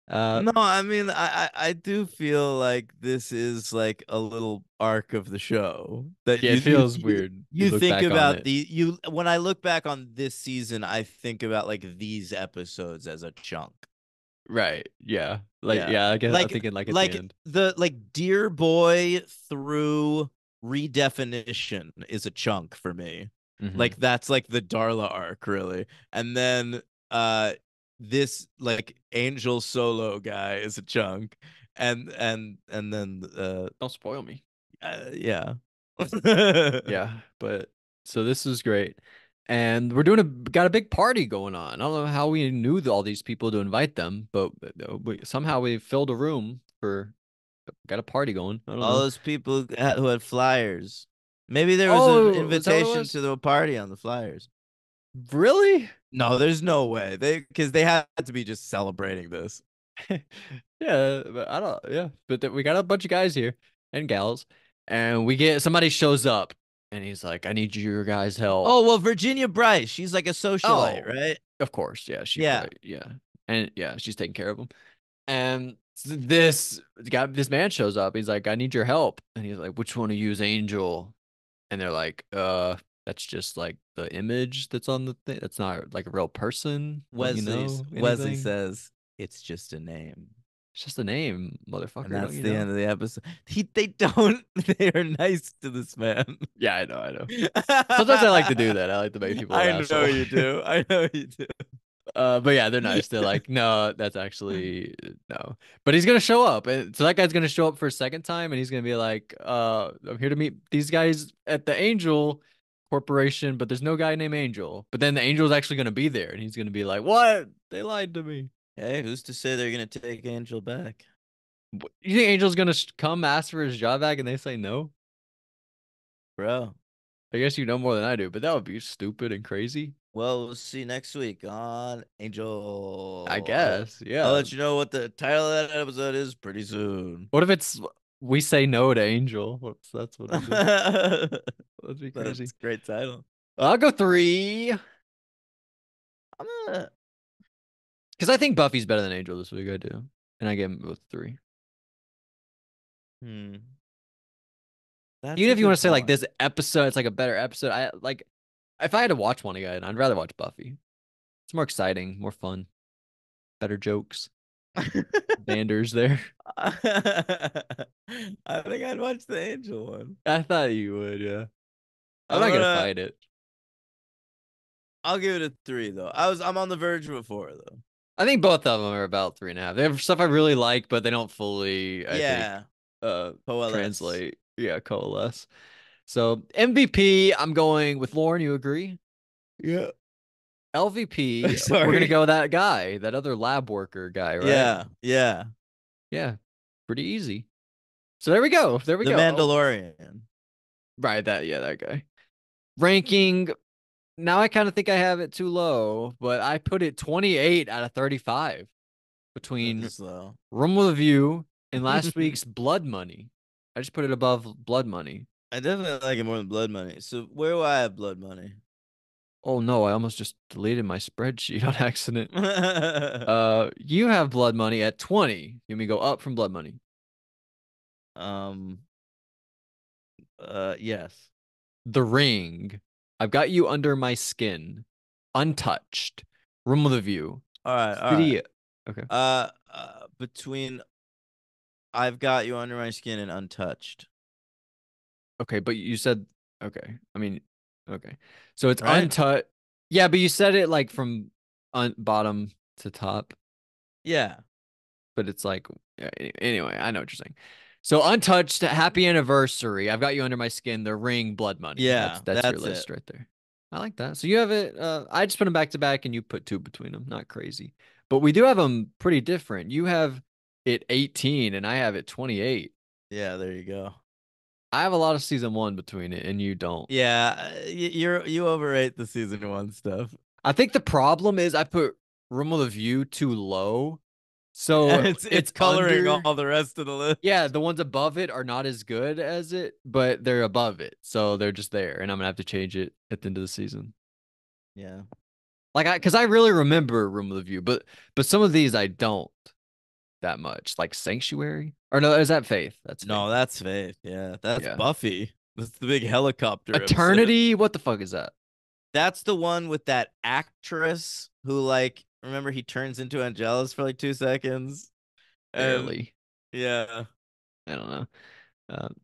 Uh, No, I mean I do feel like this is like a little arc of the show that yeah, it feels weird. You you look think back on about it, the you when I look back on this season, I think about like these episodes as a chunk. right? Yeah, like Yeah. yeah. I guess I'm thinking like at the end. The Dear Boy through redefinition is a chunk for me. Hmm. Like that's like the Darla arc really. And then this like Angel solo guy is a chunk. And then Don't spoil me. yeah. Yeah, but so this is great. And we're doing got a big party going on. I don't know how we knew all these people to invite them, but somehow we filled a room for got a party going. I don't All know. those people who had flyers. Maybe there was an Oh, is that what it invitation was? to the party on the flyers. Really? No, there's no way. Because they had to be just celebrating this. Yeah, but I don't. Yeah, but we got a bunch of guys here and gals, and we get somebody shows up, and he's like, "I need your guys' help." Oh, well, Virginia Bryce, she's like a socialite, Oh, right? of course, yeah, she Yeah. probably and yeah, she's taking care of him. And this man shows up. He's like, "I need your help," and he's like, "Which one of you is Angel?" And they're like, that's just like the image that's on the thing. That's not like a real person. Don't you know Wesley anything? says it's just a name. It's just a name, And motherfucker. Don't that's you the know? end of the episode. They don't they are nice to this man. Yeah, I know, I know. Sometimes I like to do that. I like to make people an I know asshole. you do. I know you do. But yeah, they're nice. They're like, no, that's actually no. But he's gonna show up, and so that guy's gonna show up for a second time, and he's gonna be like, I'm here to meet these guys at the Angel Corporation, but there's no guy named Angel. But then the Angel's actually gonna be there, and he's gonna be like, what? They lied to me. Hey, who's to say they're gonna take Angel back? You think Angel's gonna come ask for his job back, and they say no? Bro. I guess you know more than I do, but that would be stupid and crazy. Well, we'll see next week on I Angel. guess, I'll yeah. let you know what the title of that episode is pretty soon. What if it's We say no to Angel. That's what it is. That's That'd be a crazy. great title. I'll go 3 I'm gonna, because I think Buffy's better than Angel this week. I do, and I give him both 3. hmm, that's Even a if you want good to say like point. this episode, it's like a better episode. I like if I had to watch one again, I'd rather watch Buffy. It's more exciting, more fun, better jokes, banders there. I think I'd watch the Angel one. I thought you would, yeah. I'm I'm not gonna gonna fight it. I'll give it a 3 though. I'm on the verge of a 4 though. I think both of them are about 3.5. They have stuff I really like, but they don't fully, I think, Yeah, coalesce. translate. Yeah, coalesce. So MVP, I'm going with Lauren. You agree? Yeah. LVP, we're gonna Sorry. go with that guy, that other lab worker guy, right? Yeah, yeah. Yeah, pretty easy. So there we go. There we The go. Oh, Mandalorian. right, that guy. Ranking. Now I kind of think I have it too low, but I put it 28 out of 35 between That's low. Room with a View and last week's Blood Money. I just put it above Blood Money. I definitely like it more than Blood Money. So where do I have Blood Money? Oh no, I almost just deleted my spreadsheet on accident. You have Blood Money at 20. Let me go up from Blood Money. um yes. The Ring. I've got you under my skin. Untouched. Room with a View. All right, all right. City. Okay. Between I've Got You Under My Skin and Untouched, Okay, but you said okay. I mean, okay. So it's right? untouched. Yeah, but you said it like from bottom to top, Yeah. but it's like yeah, anyway, I know what you're saying. So untouched, happy anniversary. I've got you under my skin. The Ring, blood money. That's Yeah, that's your that's it. list right there. I like that. So you have it. I just put them back to back, and you put 2 between them. Not crazy, but we do have them pretty different. You have it 18, and I have it 28. Yeah, there you go. I have a lot of season 1 between it, and you don't. Yeah, you overrate the season 1 stuff. I think the problem is I put Room with a View too low. And So it's it's coloring under. all the rest of the list. Yeah, the ones above it are not as good as it, but they're above it. So they're just there. And I'm gonna have to change it at the end of the season. Yeah. Because I really remember Room with a View, but some of these I don't that much. Like Sanctuary. Or no, is that Faith? That's Faith. No, that's Faith. Yeah, that's Yeah. Buffy. That's the big helicopter episode. Eternity, what the fuck is that? That's the one with that actress who, like, remember he turns into Angelus for like 2 seconds, and Barely. yeah, I don't know. Um,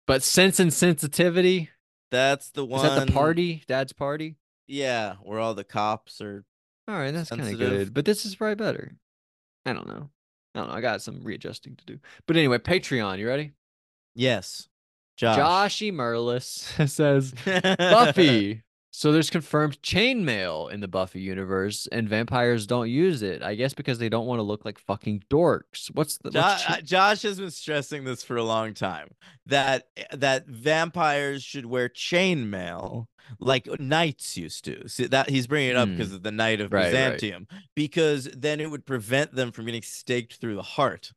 but Sense and Sensitivity. that's the Is that the one. party? Dad's party? Yeah, where all the cops are All right, that's kind of sensitive. good. But this is probably better. I don't know. I don't know. I got some readjusting to do. But anyway, Patreon, you ready? Yes, Josh. Joshy Merlis says Buffy. So there's confirmed chainmail in the Buffy universe, and vampires don't use it. I guess because they don't want to look like fucking dorks. What's Josh has been stressing this for a long time that vampires should wear chainmail like knights used to. See, that he's bringing it up because of the Knight of right. Byzantium, because then it would prevent them from getting staked through the heart.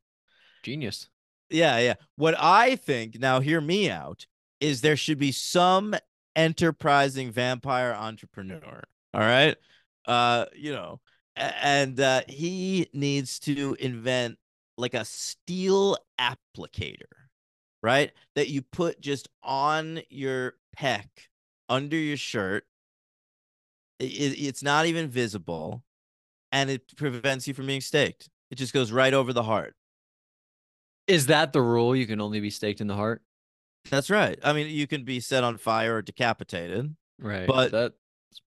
Genius. Yeah, yeah. What I think, now hear me out, is there should be some enterprising vampire entrepreneur. All right. And he needs to invent like a steel applicator, right? That you put just on your pec under your shirt. It's not even visible, and it prevents you from being staked. It just goes right over the heart. Is that the rule? You can only be staked in the heart? That's right. I mean, you can be set on fire or decapitated, Right. but That's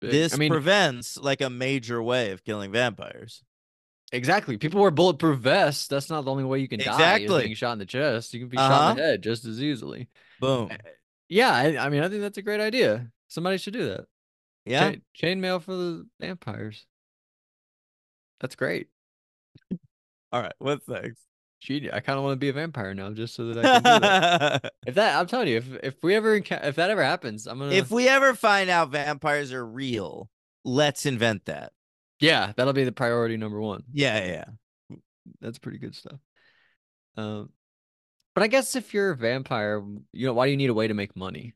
big. I this mean, prevents like a major way of killing vampires. exactly. People wear bulletproof vests. That's not the only way you can die is being Exactly. shot in the chest. You can be shot in Uh-huh. the head just as easily. Uh, Boom. Yeah, I mean, I think that's a great idea. Somebody should do that. Yeah. Chainmail for the vampires. That's great. All right. What's next? Gee, I kind of want to be a vampire now just so that I can do that. If that, I'm telling you, if we ever if that ever happens, I'm If gonna. we ever find out vampires are real, let's invent that. Yeah, that'll be the priority number 1. Yeah, yeah. That's pretty good stuff. Um, But I guess if you're a vampire, why do you need a way to make money?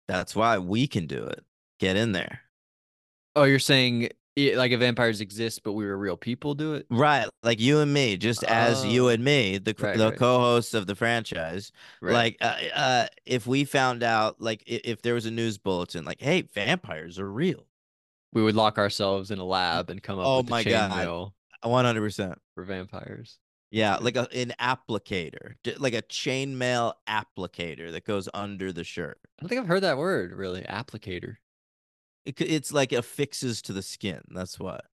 That's why we can do it. Get in there. Oh, you're saying like if vampires exist, but we were real people do it? Right, like you and me, just as you Oh, and me, right, the right, co-hosts of the franchise. right. Like, if we found out, like, if there was a news bulletin, like, hey, vampires are real. We would lock ourselves in a lab and come up Oh with the my God, chainmail 100%. for vampires. That's Yeah, good. like an applicator, like a chainmail applicator that goes under the shirt. I don't think I've heard that word really. Applicator. It's like affixes to the skin. That's what.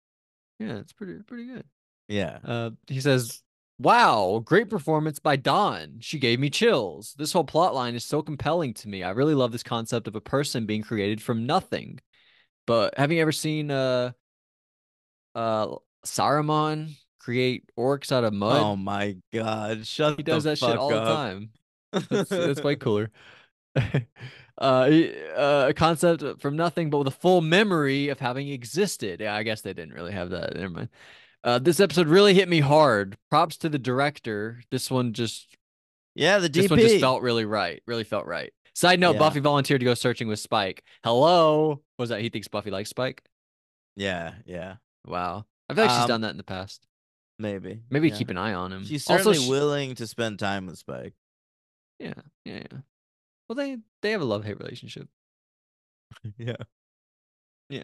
Yeah, it's pretty good. Yeah. He says, "Wow, great performance by Dawn. She gave me chills. This whole plot line is so compelling to me. I really love this concept of a person being created from nothing. But have you ever seen Saruman create orcs out of Oh mud? my God, He shut does the that shit fuck all the up. time. That's way cooler. A concept from nothing, but with a full memory of having existed. Yeah, I guess they didn't really have that. Never mind. This episode really hit me hard. Props to the director. Yeah, the This one just DP. felt really right. Really felt right. Side note, Yeah. Buffy volunteered to go searching with Spike. Hello? What was that? He thinks Buffy likes Spike? Yeah, yeah. Wow. I feel like she's Um, done that in the past. maybe. Maybe Yeah. keep an eye on him. She's Also, certainly willing to spend time with Spike. yeah, yeah, yeah. Well, they have a love-hate relationship. Yeah. Yeah.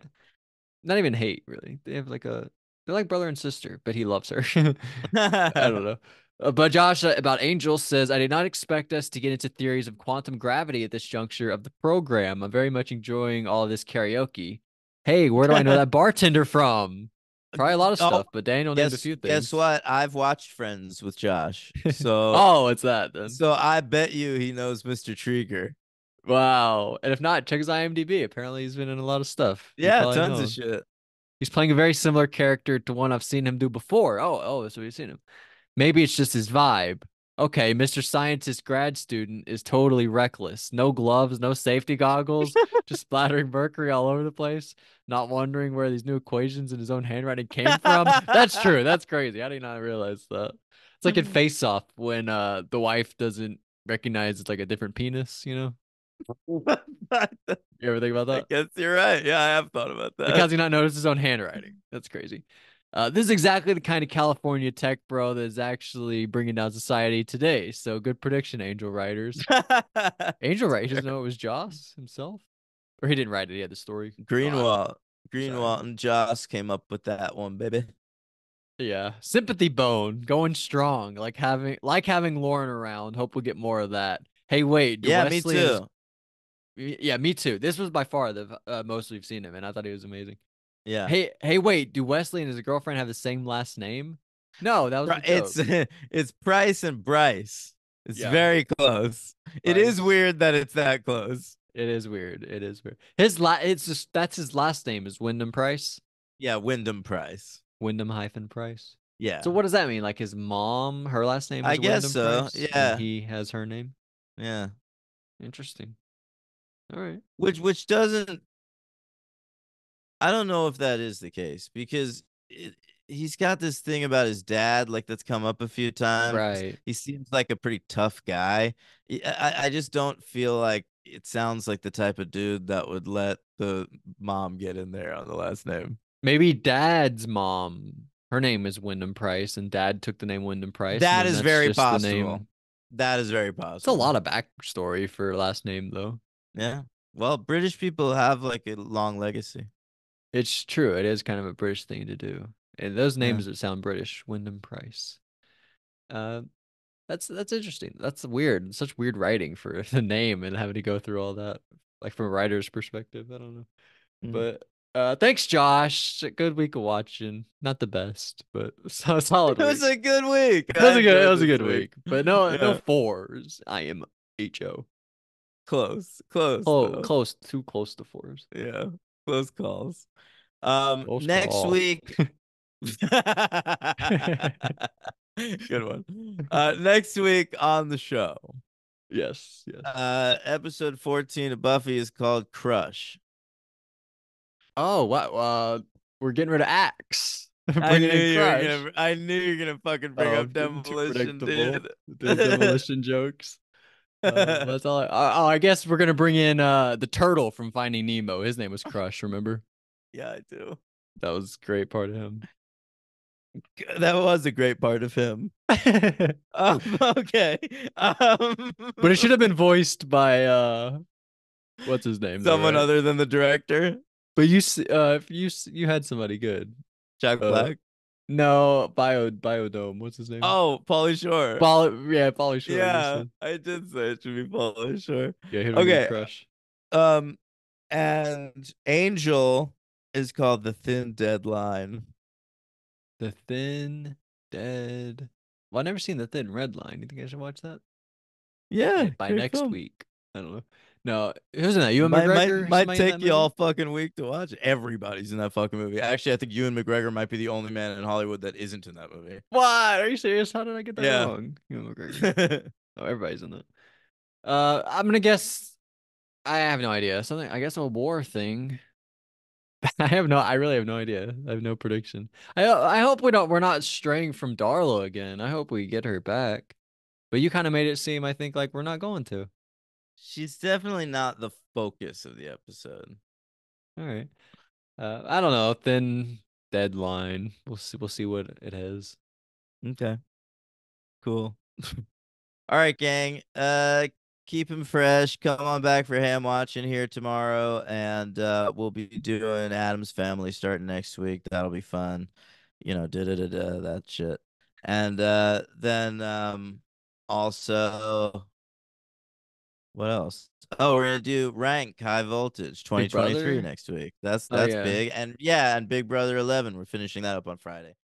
Not even hate, really. They're like brother and sister, but he loves her. I don't know. But Josh about Angel says, I did not expect us to get into theories of quantum gravity at this juncture of the program. I'm very much enjoying all of this karaoke. Hey, where do I know that bartender from? Probably a lot of Oh, stuff, but Daniel named a few guess things. what? I've watched Friends with Josh. So Oh, it's that then. I bet you he knows Mr. Trigger. Wow. And if not, check his IMDb. Apparently, he's been in a lot of stuff. You Yeah, probably tons know of him. shit. He's playing a very similar character to one I've seen him do before. Oh, that's what you've seen him. Maybe it's just his vibe. Okay, Mr. Scientist grad student is totally reckless. No gloves, no safety goggles, just splattering mercury all over the place, not wondering where these new equations in his own handwriting came from. That's true. That's crazy. How did I not realize that? It's like in Face Off when the wife doesn't recognize it's like a different penis, you know? You ever think about I that? guess you're right. Yeah, I have thought about Like, that. how's he not notice his own handwriting? That's crazy. This is exactly the kind of California tech bro that is actually bringing down society today. So good prediction, Angel writers. Angel It's write. He fair. doesn't know it was Joss himself, or he didn't write it. He had the story. Oh, I don't know. Greenwald. Sorry. Greenwald and Joss came up with that one, baby. Yeah, sympathy bone going strong. Like having Lauren around. Hope we get more of that. Hey, wait. Do Yeah, me Wesley and his too. Yeah, me too. This was by far the most we've seen him, and I thought he was amazing. Yeah. Hey, wait. Do Wesley and his girlfriend have the same last name? No, that was the It's joke. it's Price and Bryce. It's Yeah, very close. It is Bryce. weird that it's that close. It is weird. It is weird. It's just that's his last name is Wyndham Price. Yeah, Wyndham Price. Wyndham hyphen Price. So Yeah. what does that mean? Like his mom, her last name I is guess Wyndham so. Price, and Yeah. he has her name. Yeah. Interesting. All right. Which doesn't, I don't know if that is the case because he's got this thing about his dad, like that's come up a few times. Right. He seems like a pretty tough guy. I just don't feel like it sounds like the type of dude that would let the mom get in there on the last name. Maybe Dad's mom, her name is Wyndham Price, and Dad took the name Wyndham Price, and That then is that's very just the possible. name. That is very It's a possible. lot of backstory for last name though. Yeah. Well, British people have like a long legacy. It's true. It is kind of a British thing to do. And those Yeah. names that sound British, Wyndham Price. Uh, that's interesting. That's weird. Such weird writing for the name and having to go through all that, like from a writer's perspective. I don't know. Mm. But thanks, Josh. Good week of watching. Not the best, but a solid It was week. a good week. It was I a good. It enjoyed was a this good week. week, but no Yeah. fours. I am HO. Close. Close Oh, though. close. Too close to fours. Yeah. Close calls. Close Next call. week. Good one. Next week on the show. Yes. Yes. Episode 14 of Buffy is called Crush. Oh, wow. We're getting rid of Axe. Bringing in Crush. I knew you were gonna fucking bring Oh, up I'm too Demolition, predictable. dude. The demolition jokes. That's all. Oh, I guess we're gonna bring in the turtle from Finding Nemo. His name was Crush. Remember? Yeah, I do. That was a great part of him. That was a great part of him. Okay. But it should have been voiced by what's his name though, Someone right? other than the director, But if you had somebody good. Jack Uh, Black. no, Biodome. What's his name? Oh, Pauly Shore. Yeah, Polly Shore. You Yeah, said. I did say it should be Pauly Shore. Yeah, hit him get Okay. Crush. Um, and Angel is called the Thin Dead Line. The Thin Dead. Well, I've never seen The Thin Red Line. You think I should watch that? Yeah, By great next film. week. I don't know. No, who's in that? Ewan Might might McGregor? might Somebody in that take you movie? all fucking week to watch. Everybody's in that fucking movie. Actually, I think Ewan McGregor might be the only man in Hollywood that isn't in that movie. What? Are you serious? How did I get that Yeah. wrong? Ewan McGregor. Oh, everybody's in that. I'm gonna guess. I have no idea. Something. I guess a war thing. I have no. I really have no idea. I have no prediction. I hope we don't. We're not straying from Darla again. I hope we get her back. But you kind of made it seem. I think like we're not going to. She's definitely not the focus of the episode. All right. I don't know. Thin deadline. We'll see. We'll see what it has. Okay, cool. All right, gang. Keep him fresh. Come on back for ham watching here tomorrow, and we'll be doing Adam's Family starting next week. That'll be fun. You know, that shit. And then also, what else? Oh, we're gonna do Rank High Voltage Big 2023 Brother. next week. Oh That's yeah. big. And yeah, and Big Brother 11. We're finishing that up on Friday.